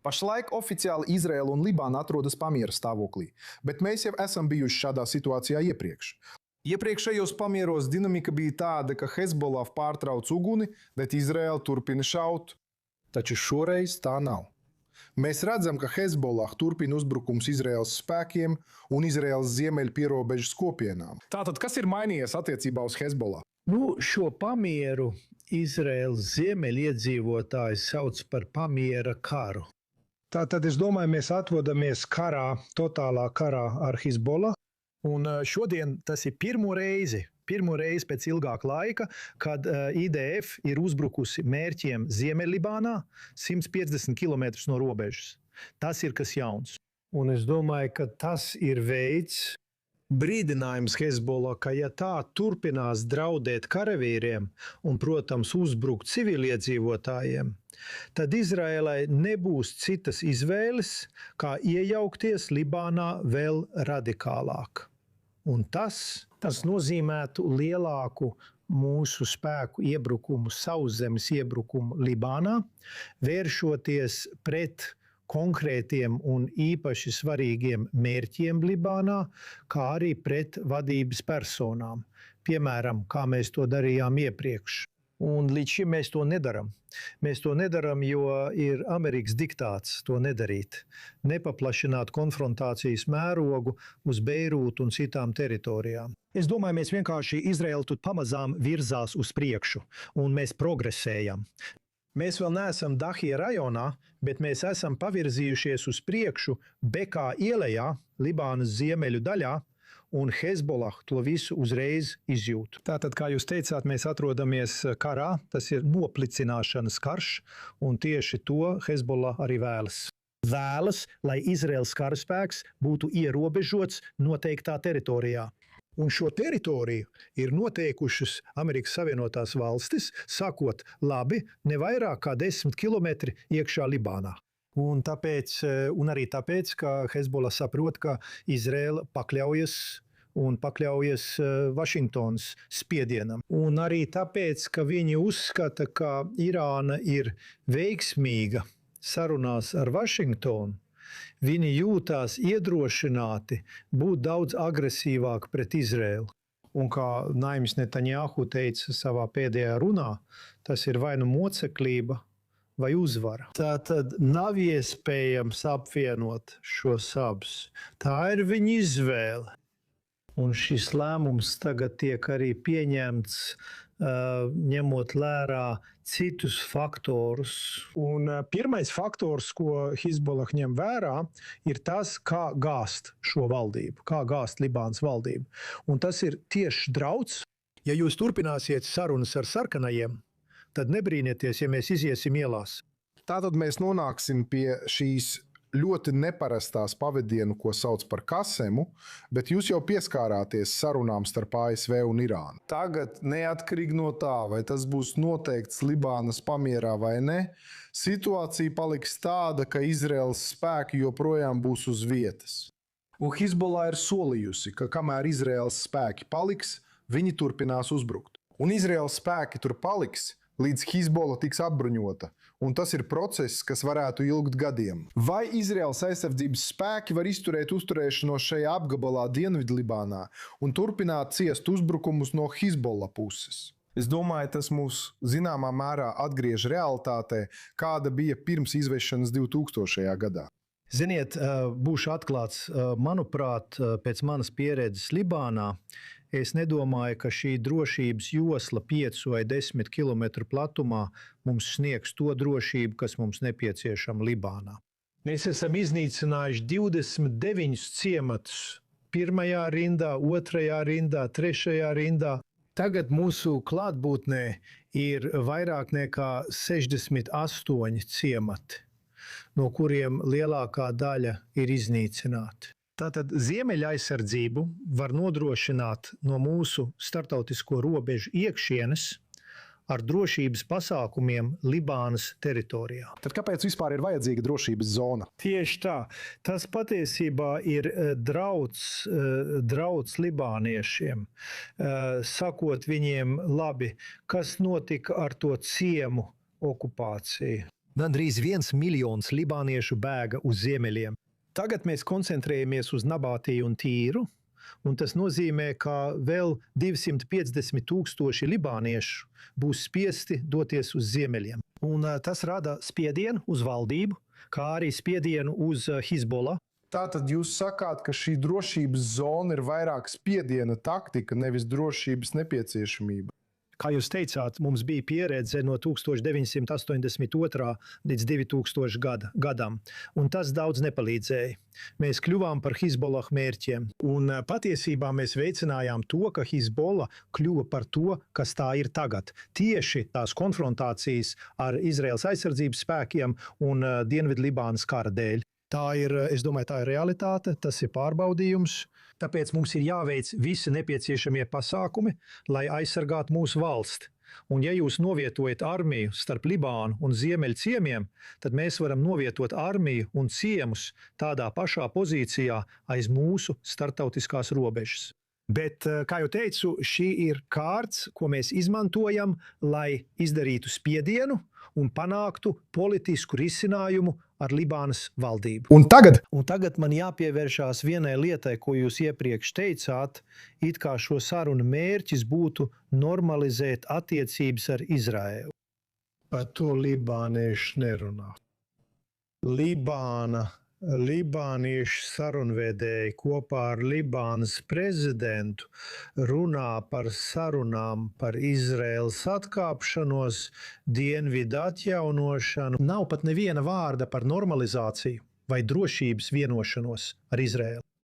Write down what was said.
Pašlaik oficiāli Izraela un Libāna atrodas pamiera stāvoklī, bet mēs jau esam bijuši šādā situācijā iepriekš. Iepriekšējos pamieros dinamika bija tāda, ka Hezbollah pārtrauc uguni, bet Izraela turpina šaut. Taču šoreiz tā nav. Mēs redzam, ka Hezbollah turpina uzbrukums Izraēlas spēkiem un Izraēlas ziemeļu pierobežas kopienām. Tātad, kas ir mainījies attiecībā uz Hezbollah? Šo pamieru Izraēlas ziemeļiedzīvotāji sauc par pamiera karu. Tātad es domāju, mēs atrodamies karā, totālā karā ar Hezbollah. Un šodien tas ir pirmo reizi pēc ilgāka laika, kad IDF ir uzbrukusi mērķiem Ziemeļlibānā 150 km no robežas. Tas ir kas jauns. Un es domāju, ka tas ir veids, brīdinājums Hezbollah, ka ja tā turpinās draudēt karavīriem un, protams, uzbrukt civiliedzīvotājiem, tad Izraēlai nebūs citas izvēles, kā iejaukties Libānā vēl radikālāk. Un tas nozīmētu lielāku mūsu spēku iebrukumu, sauszemes iebrukumu Libānā, vēršoties pret konkrētiem un īpaši svarīgiem mērķiem Libānā, kā arī pret vadības personām. Piemēram, kā mēs to darījām iepriekš. Un līdz šim mēs to nedaram. Mēs to nedaram, jo ir Amerikas diktāts to nedarīt. Nepaplašināt konfrontācijas mērogu uz Beirūtu un citām teritorijām. Es domāju, mēs vienkārši Izraela tur pamazām virzās uz priekšu, un mēs progresējam. Mēs vēl neesam Dahija rajonā, bet mēs esam pavirzījušies uz priekšu Bekā ielejā, Libānas ziemeļu daļā, un Hezbollah to visu uzreiz izjūt. Tātad, kā jūs teicāt, mēs atrodamies karā, tas ir noplicināšanas karš, un tieši to Hezbollah arī vēlas. Vēlas, lai Izraels karaspēks būtu ierobežots noteiktā teritorijā. Un šo teritoriju ir noteikušas Amerikas Savienotās valstis, sakot, labi, ne vairāk kā 10 kilometri iekšā Libānā. Un arī tāpēc, ka Hezbollah saprot, ka Izraela pakļaujas Vašingtonas spiedienam. Un arī tāpēc, ka viņi uzskata, ka Irāna ir veiksmīga sarunās ar Vašingtonu, viņi jūtās iedrošināti būt daudz agresīvāk pret Izraelu. Un kā Naims Netanjahu teica savā pēdējā runā, tas ir vai nu moceklība vai uzvara. Tātad nav iespējams apvienot šos abus. Tā ir viņa izvēle. Un šis lēmums tagad tiek arī pieņemts, ņemot vērā citus faktorus. Un pirmais faktors, ko Hezbollah ņem vērā, ir tas, kā gāzt šo valdību, kā gāzt Libānas valdību. Un tas ir tieši drauds. Ja jūs turpināsiet sarunas ar sarkanajiem, tad nebrīnieties, ja mēs iziesim ielās. Tātad mēs nonāksim pie šīs ļoti neparastās pavadienu, ko sauc par kasemu, bet jūs jau pieskārāties sarunām starp ASV un Irānu. Tagad, neatkarīgi no tā, vai tas būs noteikts Libānas pamierā vai ne, situācija paliks tāda, ka Izraēlas spēki joprojām būs uz vietas. Un Hezbollah ir solījusi, ka kamēr Izraēlas spēki paliks, viņi turpinās uzbrukt. Un Izraēlas spēki tur paliks, līdz Hezbollah tiks atbruņota, un tas ir process, kas varētu ilgt gadiem. Vai Izraēlas aizsardzības spēki var izturēt uzturēšanos šajā apgabalā Dienvidlibānā un turpināt ciest uzbrukumus no Hezbollah puses? Es domāju, tas mūs zināmā mērā atgriež realitātē, kāda bija pirms izvešanas 2000. gadā. Ziniet, būšu atklāts, manuprāt, pēc manas pieredzes Libānā, es nedomāju, ka šī drošības josla 5 vai 10 km platumā mums sniegs to drošību, kas mums nepieciešama Libānā. Mēs esam iznīcinājuši 29 ciematus. Pirmajā rindā, otrajā rindā, trešajā rindā. Tagad mūsu klātbūtnē ir vairāk nekā 68 ciemati, no kuriem lielākā daļa ir iznīcināti. Tātad ziemeļa aizsardzību var nodrošināt no mūsu starptautisko robežu iekšienes ar drošības pasākumiem Libānas teritorijā. Tad kāpēc vispār ir vajadzīga drošības zona? Tieši tā. Tas patiesībā ir drauds libāniešiem, sakot viņiem, labi, kas notika ar to ciemu okupāciju. Gandrīz 1 miljons libāniešu bēga uz ziemeļiem. Tagad mēs koncentrējamies uz Nabātiju un Tīru, un tas nozīmē, ka vēl 250,000 libāniešu būs spiesti doties uz ziemeļiem. Un tas rada spiedienu uz valdību, kā arī spiedienu uz Hizbollah. Tātad jūs sakāt, ka šī drošības zona ir vairāk spiediena taktika, nevis drošības nepieciešamība. Kā jūs teicāt, mums bija pieredze no 1982. līdz 2000. gadam, un tas daudz nepalīdzēja. Mēs kļuvām par Hizbollah mērķiem. Un patiesībā mēs veicinājām to, ka Hizbollah kļuva par to, kas tā ir tagad. Tieši tās konfrontācijas ar Izraēlas aizsardzības spēkiem un Dienvidlibānas kara dēļ. Es domāju, tā ir realitāte, tas ir pārbaudījums. Tāpēc mums ir jāveic visi nepieciešamie pasākumi, lai aizsargātu mūsu valsti. Un ja jūs novietojat armiju starp Libānu un Ziemeļu ciemiem, tad mēs varam novietot armiju un ciemus tādā pašā pozīcijā aiz mūsu starptautiskās robežas. Bet, kā jau teicu, šī ir kārts, ko mēs izmantojam, lai izdarītu spiedienu un panāktu politisku risinājumu ar Libānas valdību. Un tagad man jāpievēršās vienai lietai, ko jūs iepriekš teicāt, it kā šo sarunu mērķis būtu normalizēt attiecības ar Izraēlu. Par to libānieši nerunā. Libāniešu sarunvedēji kopā ar Libānas prezidentu runā par sarunām par Izraēlas atkāpšanos, dienvidu atjaunošanu. Nav pat neviena vārda par normalizāciju vai drošības vienošanos ar Izraēlu.